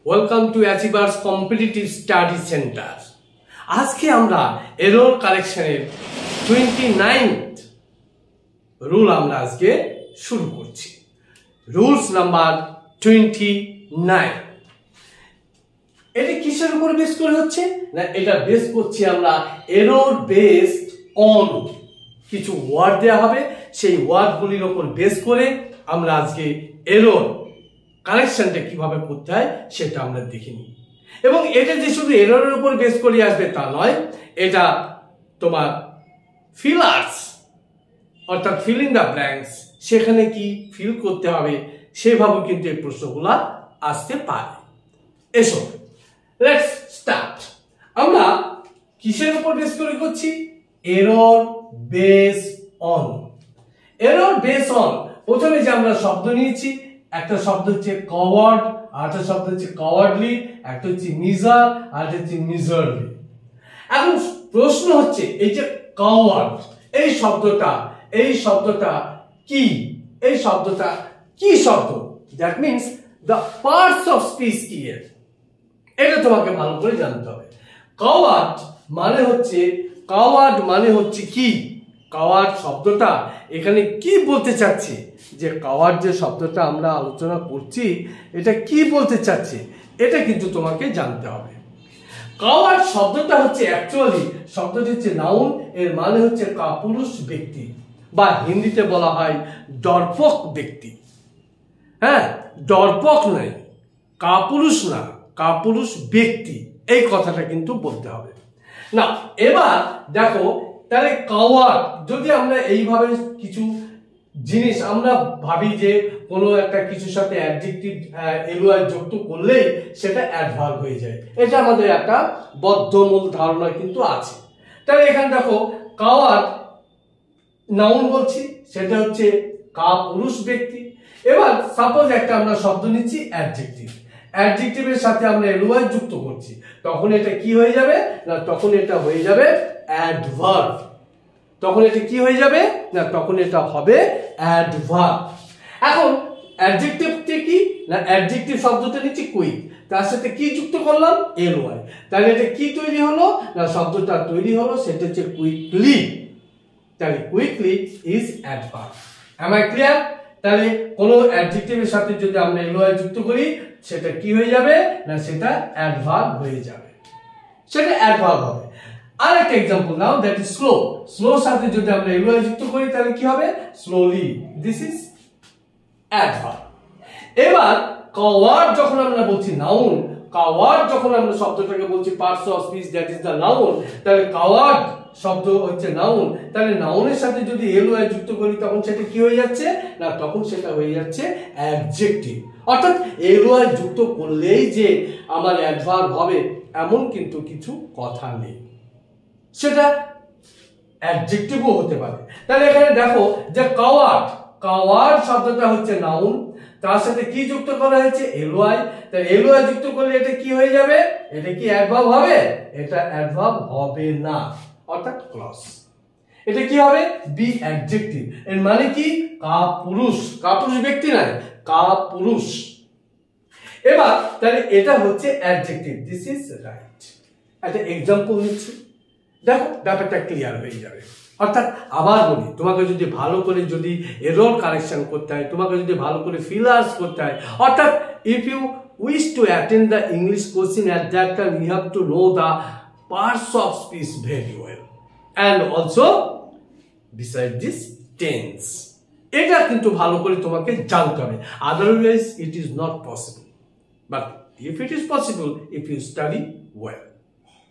Welcome to achievers competitive study centre. আজকে আমরা error কারেকশনের 29th rule আমরা আজকে শুরু করছি। Rules number 29। এটা কিসের উপর বেস করে হচ্ছে না, এটা বেস করছি আমরা এরর বেসড অন। কিছু ওয়ার্ড দেওয়া হবে, সেই ওয়ার্ডগুলির উপর বেস করে আমরা আজকে এরর কারেকশনটা কিভাবে করতে হয় সেটা আমরা দেখিনি। এবং এটা যে শুধু এররের উপর বেস করে আসবে তা নয়, এটা তোমার ফিলার্স অর্থাৎ ফিল ইন দ্য ব্ল্যাঙ্কস, সেখানে কি ফিল করতে হবে সেভাবে কিন্তু এই প্রশ্নগুলো আসতে পারে। এসো লেটস স্টার্ট। আমরা কিসের উপর বেস করে করছি? Error base on. Error base on, প্রথমে যে আমরা শব্দ নিয়েছি, একটা শব্দ হচ্ছে কওয়ার্ড, আরেকটা শব্দ হচ্ছে কওয়ার্ডলি, একটা হচ্ছে মিজার, আর একটা হচ্ছে মিজারলি। এখন প্রশ্ন হচ্ছে এই যে কওয়ার্ড এই শব্দটা কি? এই শব্দটা কি শব্দ? That means the parts of speech কি এর, এটা তোমাকে ভালো করে জানতে হবে। কওয়ার্ড মানে হচ্ছে কি? কাওয়ার্ড শব্দটা এখানে কি বলতে চাচ্ছে? যে কাওয়ার্ড যে শব্দটা আমরা আলোচনা করছি এটা কি বলতে চাচ্ছে, এটা কিন্তু তোমাকে জানতে হবে। কাওয়ার্ড শব্দটা হচ্ছে অ্যাকচুয়ালি শব্দটি হচ্ছে নাউন, এর মানে হচ্ছে কাপুরুষ ব্যক্তি, বা হিন্দিতে বলা হয় ডরপক ব্যক্তি। হ্যাঁ, ডরপক নয়, কাপুরুষ না, কাপুরুষ ব্যক্তি, এই কথাটা কিন্তু বলতে হবে না। এবার দেখো, তাহলে কাওয়ার্ড যদি আমরা এইভাবে কিছু জিনিস আমরা ভাবি যে কোনো একটা কিছুর সাথে অ্যাডজেক্টিভ এলওয়াই যুক্ত করলেই সেটা অ্যাডভার্ব হয়ে যায়, এটা আমাদের একটা বদ্ধমূল ধারণা কিন্তু আছে। তাহলে এখানে দেখো কাওয়ার্ড নাউন বলছি, সেটা হচ্ছে কাপুরুষ ব্যক্তি। এবার সাপোজ একটা আমরা শব্দ নিচ্ছি অ্যাডজেক্টিভ, অ্যাডজেক্টিভের সাথে আমরা এলওয়াই যুক্ত করছি, তখন এটা কি হয়ে যাবে না, তখন এটা হয়ে যাবে অ্যাডভার্ব। তখন এটা কি হয়ে যাবে না, তখন এটা হবে অ্যাডভার্ব। এখন অ্যাডজেক্টিভটা কি না, অ্যাডজেক্টিভ শব্দটা নিচ্ছি কুইক, তার সাথে কি যুক্ত করলাম? এলওয়াই। তাহলে এটা কি তৈরি হলো না, শব্দটা তৈরি হলো সেটা হচ্ছে কুইকলি। তাহলে quickly is adverb. Am I clear? তাহলে কোন অ্যাডজেক্টিভের সাথে যদি আমরা এলওয়াই যুক্ত করি সেটা কি হয়ে যাবে না, সেটা অ্যাডভার্ব হয়ে যাবে, সেটা অ্যাডভার্ব হবে। আর একটা example now, that is slow. Slow সাথে যদি আমরা এলওয়াই যুক্ত করি তাহলে কি হবে? স্লোলি। This is adverb. এবার কাওয়ার্ড যখন আমরা বলছি নাউন, কাওয়ার্ড যখন আমরা শব্দটাকে বলছি parts of speech that is the noun, তাহলে কাওয়ার্ড শব্দ হচ্ছে নাউন, তাহলে নাউনের সাথে যদি এলওয়াই যুক্ত করি তখন সেটা কি হয়ে যাচ্ছে না, তখন সেটা হয়ে যাচ্ছে অ্যাডজেক্টিভ। অর্থাৎ এলওয়াই যুক্ত করলেই যে আমার অ্যাডভার্ব হবে এমন কিন্তু কিছু কথা নেই, সেটা অ্যাডজেক্টিভও হতে পারে। তাহলে এখানে দেখো যে কাওয়ার্ড শব্দটা হচ্ছে নাউন, তার সাথে কি যুক্ত করা হয়েছে? এলওয়াই। তাহলে এলওয়াই যুক্ত করলে এটা কি হয়ে যাবে? এটা কি অ্যাডভার্ব হবে? এটা অ্যাডভার্ব হবে না, অর্থাৎ ক্লজ। এটা কি হবে? B adjective. এর মানে কি? কাপুরুষ, কাপুরুষ ব্যক্তি নয়, কাপুরুষ। এবার তাহলে এটা হচ্ছে অ্যাডজেক্টিভ। This is right. একটা एग्जांपल নিচ্ছি, দেখো ব্যাপারটা ক্লিয়ার হয়ে যাবে। অর্থাৎ আবার বলি, তোমাকে যদি ভালো করে যদি এরর কারেকশন করতে হয়, তোমাকে যদি ভালো করে ফিলার্স করতে হয়, অর্থাৎ if you wish to attend the English coaching at that time you have to know the parts of speech very well and also beside this tense. এটা কিন্তু ভালো করে তোমাকে জানতে হবে, otherwise it is not possible. But if it is possible, if you study well,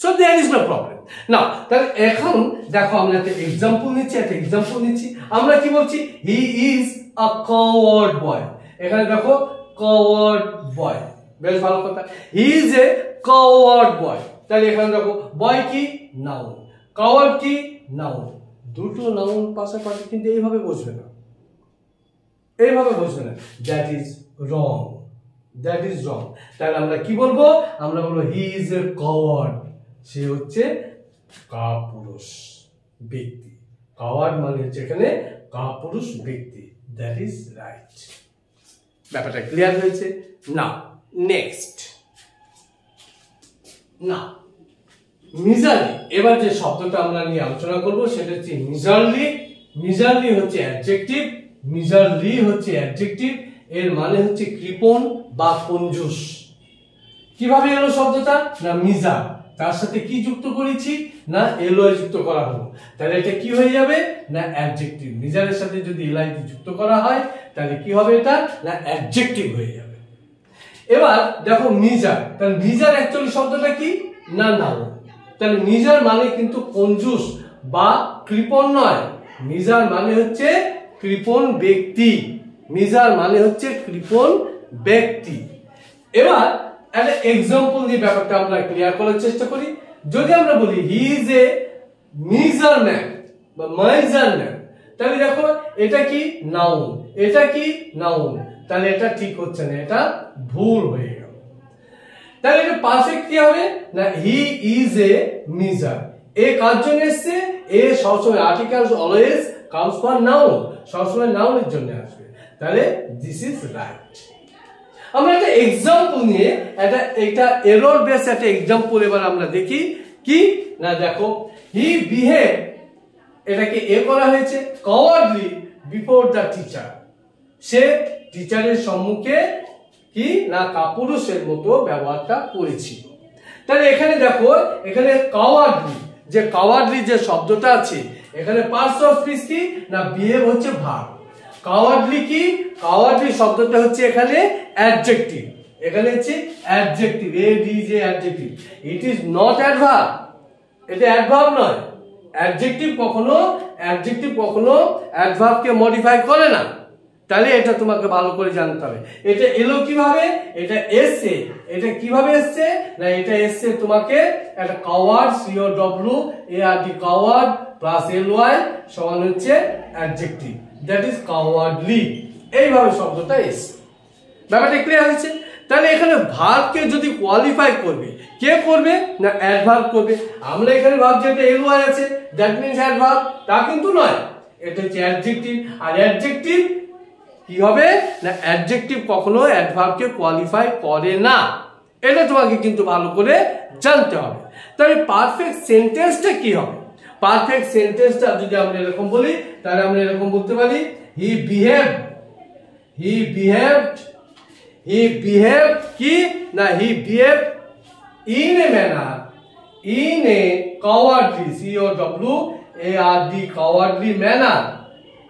so there is no problem. Now তাহলে এখন দেখো আমরা একটা एग्जांपल নিচ্ছি, আমরা কি বলছি? he is a coward boy। এখানে দেখো coward boy, বেশ ভালো কথা, he is a coward boy। তাহলে এখানে দেখো boy কি? নাউন, coward কি? নাউন। দুটো নাউন পাশাপাশি কিন্তু এইভাবে বসবে না, that is wrong, তাহলে আমরা কি বলবো? আমরা বলবো he is a coward, সে হচ্ছে কাপুরুষ ব্যক্তি। কাওয়ার্ড মানে হচ্ছে এখানে কাপুরুষ ব্যক্তি। That is right. ব্যাপারটা ক্লিয়ার হয়েছে? নাও নেক্সট না, মিজারলি। এবার যে শব্দটা আমরা নিয়ে আলোচনা করব সেটা হচ্ছে মিজারলি। মিজারলি হচ্ছে অ্যাডজেক্টিভ, মিজারলি হচ্ছে অ্যাডজেক্টিভ, এর মানে হচ্ছে কৃপণ বা কঞ্জুস। কিভাবে এলো শব্দটা? না মিজার, তার সাথে কি যুক্ত করেছি? না এলওয়াই যুক্ত করা হলো, তাহলে এটা কি হয়ে যাবে? না অ্যাডজেক্টিভ। মিজারের সাথে যদি এলওয়াই যুক্ত করা হয় তাহলে কি হবে? এটা না অ্যাডজেক্টিভ হয়ে যাবে। এবার দেখো মিজার, তাহলে মিজার অ্যাকচুয়ালি শব্দটা কি? না নাউন। তাহলে মিজার মানে কিন্তু কঞ্জুস বা কৃপণ নয়, মিজার মানে হচ্ছে কৃপণ ব্যক্তি। মিজার মানে হচ্ছে কৃপণ ব্যক্তি। এবার একটা এক্সাম্পল দিয়ে ব্যাপারটা আমরা ক্লিয়ার করার চেষ্টা করি। যদি আমরা বলি he is a measure man বা মাইজার ম্যান, তাহলে দেখো এটা কি? নাউন। এটা কি? নাউন। তাহলে এটা ঠিক হচ্ছে না, এটা ভুল হয়ে গেল। তাহলে এটা পারফেক্ট কি হবে? না হি ইজ এ মিজার। এ কার জন্য এসছে? এ সবসময় article always comes for noun, সবসময় নাউনের জন্য আসবে। তাহলে দিস ইজ রাইট। আমরা একটা এক্সাম্পল নিয়ে একটা এরর বেস একটা এক্সাম্পল এবার আমরা দেখি। কি না দেখো, হি বিহেভ, এটাকে এ করা হয়েছে কাওয়ার্ডলি বিফোর দ্য টিচার। সে টিচারের সম্মুখে কি না কাপুরুষের মতো ব্যবহারটা করেছিল। তাহলে এখানে দেখো, এখানে কাওয়ার্ডলি, যে কাওয়ার্ডলি যে শব্দটা আছে এখানে পার্টস অফ স্পিচ কি না বিহেভ হচ্ছে ভার্ব। কাওয়ার্ডলি কি? কাওয়ার্ডলি শব্দটা হচ্ছে এখানে অ্যাডজেক্টিভ। এখানে হচ্ছে adjective, A D J adjective. It is not adverb, এটা অ্যাডভার্ব নয়। অ্যাডজেক্টিভ কখনো অ্যাডভার্বকে মডিফাই করে না। তাহলে এটা তোমাকে ভালো করে জানতে হবে। এটা এলো কিভাবে? এটা এসছে। এটা কিভাবে এসছে? না এটা এসছে তোমাকে একটা coward, C O W A R D, coward plus L Y সমান হচ্ছে অ্যাডজেক্টিভ, দ্যাট ইজ কাওয়ার্ডলি। এইভাবে শব্দটা এসছে। ব্যাপারটা ক্লিয়ার হয়েছে? তাহলে এখানে ভার্বকে যদি কোয়ালিফাই করবে, কে করবে? না অ্যাডভার্ব করবে। আমরা এখানে ভাবছি এটা এল ওয়াই আছে, দ্যাট মিন্স অ্যাডভার্ব, তা কিন্তু নয়। এটা হচ্ছে অ্যাডজেক্টিভ। আর অ্যাডজেক্টিভ কি হবে? না অ্যাডজেক্টিভ কখনো অ্যাডভার্বকে কোয়ালিফাই করে না। এটা তোমাকে কিন্তু ভালো করে জানতে হবে। তাহলে পারফেক্ট সেন্টেন্সটা কি হবে? পারফেক্ট সেন্টেন্সটা যদি আমরা এরকম বলি তাহলে আমরা এরকম বলতে পারি হি বিহেভড কি না he behaved in a manner, in a cowardly, C O W A R D, cowardly manner,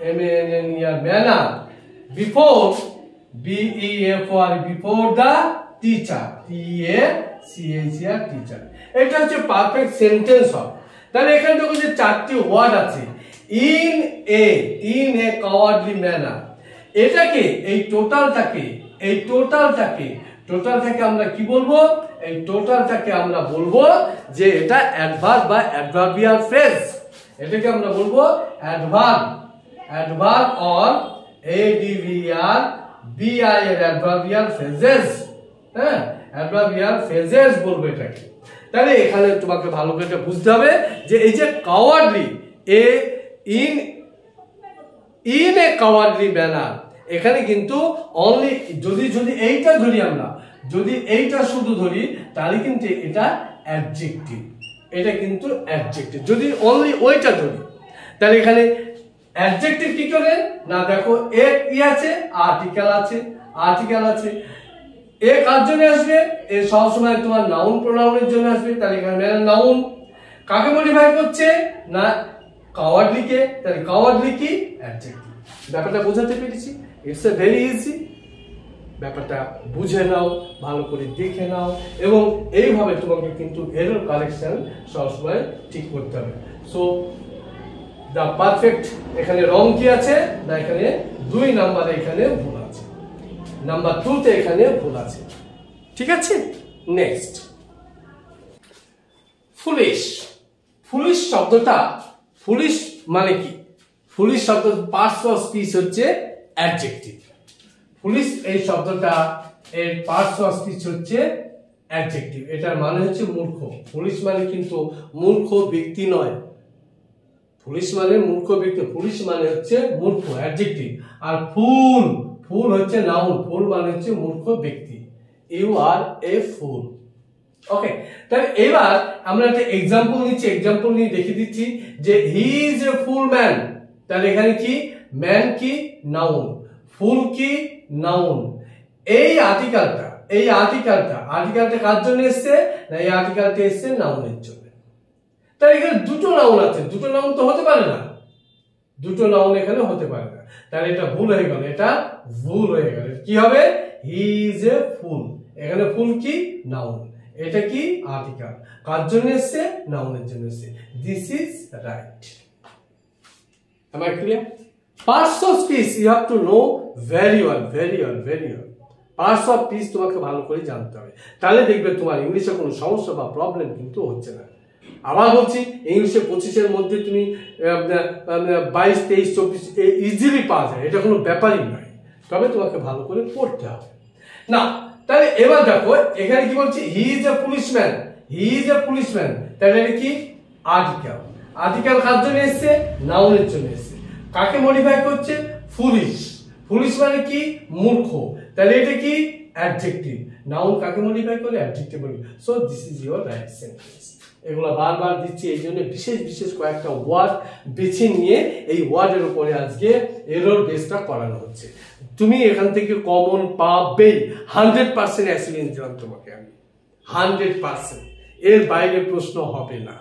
M A N N E R, manner, before before the teacher, teacher, teacher। এটা হচ্ছে পারফেক্ট সেন্টেন্স হবে। তাহলে এখানে দেখো যে চারটি ওয়ার্ড আছে, in a cowardly manner. এটাকে এই টোটালটাকে আমরা কি বলবো? এই টোটালটাকে আমরা বলবো যে এটা অ্যাডভার্ব বা অ্যাডভার্বিয়াল ফ্রেজ। এটাকে আমরা বলবো অ্যাডভার্ব অর ADVR BI এর অ্যাডভার্বিয়াল ফ্রেজেস। হ্যাঁ, অ্যাডভার্বিয়াল ফ্রেজেস বলবো এটাকে। তাহলে এখানে তোমাকে ভালো করে বুঝতে হবে যে এই যে cowardly, in a cowardly manner, এখানে কিন্তু অনলি যদি এইটা ধরি, আমরা যদি এইটা শুধু ধরি তাহলে কিন্তু এটা অ্যাডজেক্টিভ। এটা কিন্তু অ্যাডজেক্টিভ। যদি অনলি ওইটা ধরি তাহলে এখানে অ্যাডজেক্টিভ কি করে না দেখো এ কি আছে? আর্টিকেল আছে। এ কার জন্য আসবে? এ সবসময় তোমার নাউন প্রোনাউনের জন্য আসবে। তাহলে এখানে নাউন কাকে মডিফাই করছে? না কাওয়ার্ডলিকে। তাহলে কাওয়ার্ডলি কি? অ্যাডজেক্টিভ। ব্যাপারটা বোঝাতে পেরেছি? It's a very easy. ব্যাপারটা বুঝে নাও, ভালো করে দেখে নাও, এবং এইভাবে তোমাকে কিন্তু এরর কালেকশন সবসময় ঠিক করতে হবে। সো দা পারফেক্ট এখানে রং কি আছে? না এখানে 2 নম্বরে এখানে ভুল আছে, নাম্বার 2 তে এখানে ভুল আছে। ঠিক আছে, নেক্সট ফুলিশ। ফুলিশ শব্দটা, ফুলিশ মানে কি? ফুলিশ শব্দ পার্টস অফ স্পিচ হচ্ছে অ্যাডজেক্টিভ। ফুলিশ এই শব্দটা এর পার্টস অফ স্পিচ হচ্ছে অ্যাডজেক্টিভ। এটার মানে হচ্ছে মূর্খ। ফুলিশ মানে কিন্তু মূর্খ ব্যক্তি নয়। ফুলিশ মানে মূর্খ ব্যক্তি, ফুলিশ মানে হচ্ছে মূর্খ, অ্যাডজেক্টিভ। আর ফুল হচ্ছে নাউন। ফুল মানে হচ্ছে মূর্খ ব্যক্তি। ইউ আর এ ফুল। ওকে, তাহলে এবার আমরা একটা এক্সাম্পল নিচ্ছি, এক্সাম্পল নিয়ে দেখিয়ে দিচ্ছি যে he is a full man. তাহলে এখানে কি ম্যান কি নাউন, ফুল কি নাউন। এই আর্টিকেলটা কার জন্য এসছে না, এই আর্টিকেলটা এসছে নাউনের জন্য। তাহলে এখানে দুটো নাউন আছে, দুটো নাউন তো হতে পারে না, দুটো নাউন এখানে হতে পারে না। তাহলে এটা ভুল হয়ে গেল, এটা ভুল হয়ে গেল। কি হবে হি ইজ এ ফুল, এখানে ফুল কি নাউন, এটা কি আর্টিকেল, কার জন্য এসছে নাউনের জন্য এসছে। This is right. Am I clear? Parts of speech you have to know very well. Parts of speech তোমাকে ভালো করে জানতে হবে, তাহলে দেখবে তোমার ইংলিশে কোনো সমস্যা বা প্রবলেম কিন্তু হচ্ছে না। আবার বলছি, ইংলিশে 25-এর মধ্যে তুমি 22, 23, 24 ইজিলি পাওয়া যায়, এটা কোনো ব্যাপারই নয়, তবে তোমাকে ভালো করে পড়তে হবে না। তাহলে এবার দেখো এখানে কি বলছি, হি ইজ এ পুলিশম্যান, তাহলে এটা কি আর্টিকেল কার জন্য এসছে নাউনের জন্য এসছে। কাকে মডিফাই করছে ফুলিশ মানে কি মূর্খ, তাহলে এটা কি অ্যাডজেক্টিভ, নাউন কাকে মডিফাই করে অ্যাডজেক্টিভ বলি। So this is your right sentence. এগুলো বারবার দিচ্ছি, এই জন্য বিশেষ কয়েকটা ওয়ার্ড বেছে নিয়ে এই ওয়ার্ডের উপরে আজকে এরর বেসটা করানো হচ্ছে। তুমি এখান থেকে কমন পাবেই, 100% অ্যাসিউরেন্স দিলাম তোমাকে আমি, 100%, এর বাইরে প্রশ্ন হবে না,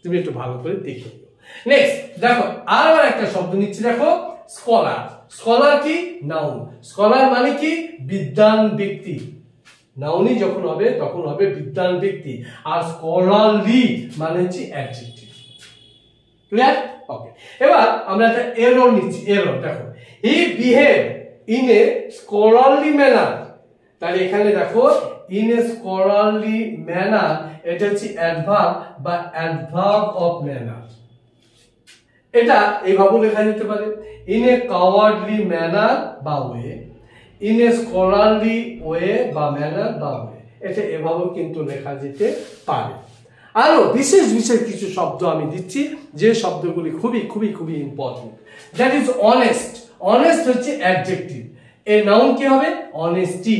তুমি একটু ভালো করে দেখে নিও। নেক্সট দেখো আবার একটা শব্দ নিচ্ছি, দেখো স্কলার কি নাউন, স্কলার মানে কি বিদ্বান ব্যক্তি, নাউনই যখন হবে তখন হবে বিদ্বান ব্যক্তি, আর স্কলারলি মানে হচ্ছে অ্যাডজেক্টিভ। ক্লিয়ার? ওকে, এবার আমরা একটা এরর নিচ্ছি, এরর দেখো he behave in a scholarly manner, তাহলে এখানে দেখো ইন এ স্কলারলি ম্যানার, এটা হচ্ছে অ্যাডভার্ব বা অ্যাডভার্ব অফ ম্যানার, এটা এইভাবে লেখা যেতে পারে ইন এ কাওয়ার্ডলি ম্যানার বা way, in a scholarly way বা ম্যানার বা ওয়ে, এটা এভাবেও কিন্তু লেখা যেতে পারে। আরো বিশেষ কিছু শব্দ আমি দিচ্ছি, যে শব্দগুলি খুবই ইম্পর্টেন্ট। দ্যাট ইজ অনেস্ট হচ্ছে অ্যাডজেক্টিভ, এর নাউন কি হবে অনেস্টি,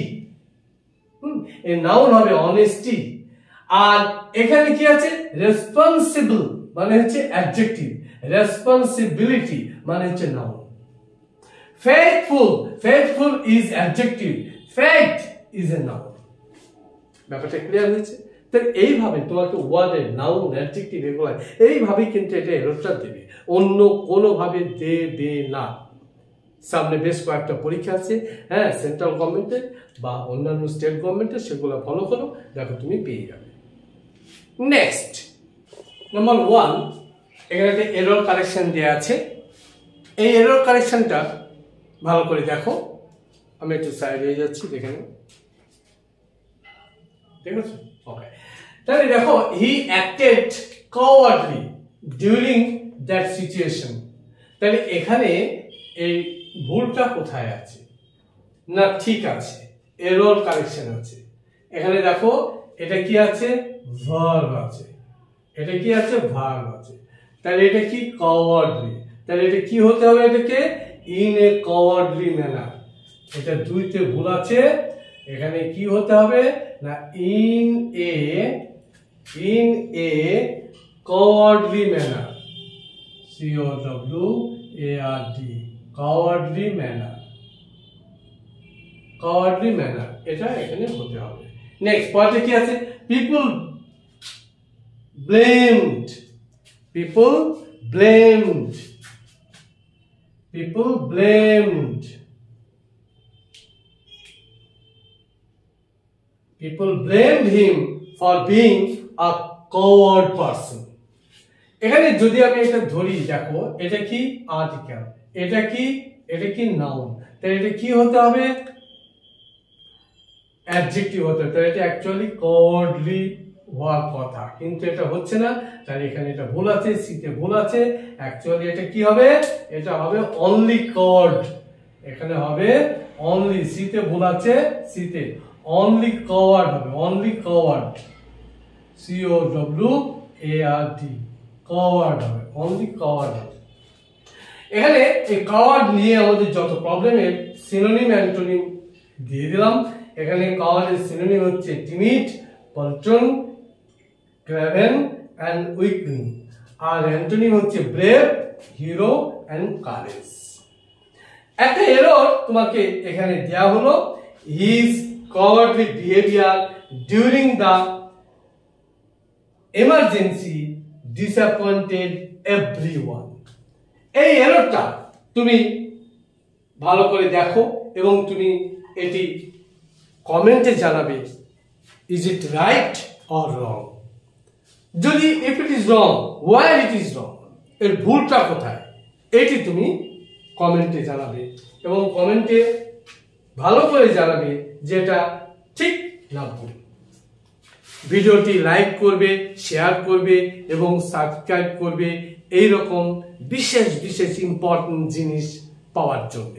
এর নাউন হবে অনেস্টি। আর এখানে কি আছে রেসপন্সিবল মানে হচ্ছে অ্যাডজেক্টিভ, রেসপন্সিবিলিটি মানে হচ্ছে noun. faithful is adjective, faith is a noun। ব্যাপারটা ক্লিয়ার হয়েছে? তাহলে এইভাবে তোমাকে ওয়ার্ডের নাউন অ্যাডজেক্টিভ এগুলো এইভাবেই কিন্তু এটা এররটা দেবে, অন্য কোনোভাবে দেবে না। সামনে বেশ কয়েকটা পরীক্ষা আছে, হ্যাঁ, সেন্ট্রাল গভর্নমেন্টের বা অন্যান্য স্টেট গভর্নমেন্টের, সেগুলো ফলো করো, দেখো তুমি পেয়ে যাবে। নেক্সট নাম্বার 1, এখানে একটা এরর কারেকশন দেওয়া আছে, এই এরর কারেকশনটা ভালো করে দেখো, আমি একটু সাইড হয়ে যাচ্ছি, দেখে নাও, ঠিক আছে? ওকে, তাহলে দেখো হি acted cowardly during that situation, তাহলে এখানে এই ভুলটা কোথায় আছে না, ঠিক আছে এরর কারেকশন আছে। এখানে দেখো এটা কি আছে ভার্ব আছে, এটা কি আছে ভার্ব আছে, তাহলে এটা কি কাওয়ার্ডলি, তাহলে এটা কি হতে হবে, এটাকে ইন এ কাওয়ার্ডলি ম্যানার, এটা দুইতে ভুল আছে, এখানে কি হতে হবে না in a cowardly manner, COWARD cowardly manner, এটা এখানে হতে হবে। নেক্সট পয়েন্টে কি আছে people blamed him for being a coward person। এখানে যদি আমি এটা ধরি, দেখো এটা কি আর্টিকেল, এটা কি নাউন, তাহলে এটা কি হতে হবে অ্যাডজেক্টিভ হতে হবে, তাহলে এটা অ্যাকচুয়ালি কাওয়ার্ডলি হওয়ার কথা, কিন্তু এটা হচ্ছে না, তাহলে এখানে এটা ভুল আছে, সিতে ভুল আছে, অ্যাকচুয়ালি এটা কি হবে, এটা হবে অনলি কাওয়ার্ড, এখানে হবে অনলি, সিতে ভুল আছে, সিতে অনলি কাওয়ার্ড হবে, অনলি কাওয়ার্ড, COWARD কাওয়ার্ড হবে, অনলি কাওয়ার্ড হবে। এখানে এই কাওয়ার্ড নিয়ে আমাদের যত প্রবলেমের সিনোনিম অ্যান্টোনিম দিয়ে দিলাম। এখানে কাওয়ার্ডের সিনোনিম হচ্ছে timid, poltroon, craven and weakling. আর অ্যান্টোনিম হচ্ছে ব্রেভ, হিরো অ্যান্ড কারেজ। একটা এরর তোমাকে এখানে দেওয়া হলো, his cowardly behavior during the emergency disappointed everyone। এই এররটা তুমি ভালো করে দেখো এবং তুমি এটি কমেন্টে জানাবে, is it right or wrong. যদি if it is wrong, why it is wrong, এর ভুলটা কোথায়, এটি তুমি কমেন্টে জানাবে এবং কমেন্টে ভালো করে জানাবে যে এটা ঠিক না ভুল। ভিডিওটি লাইক করবে, শেয়ার করবে এবং সাবস্ক্রাইব করবে এই রকম বিশেষ বিশেষ ইম্পর্টেন্ট জিনিস পাওয়ার জন্য।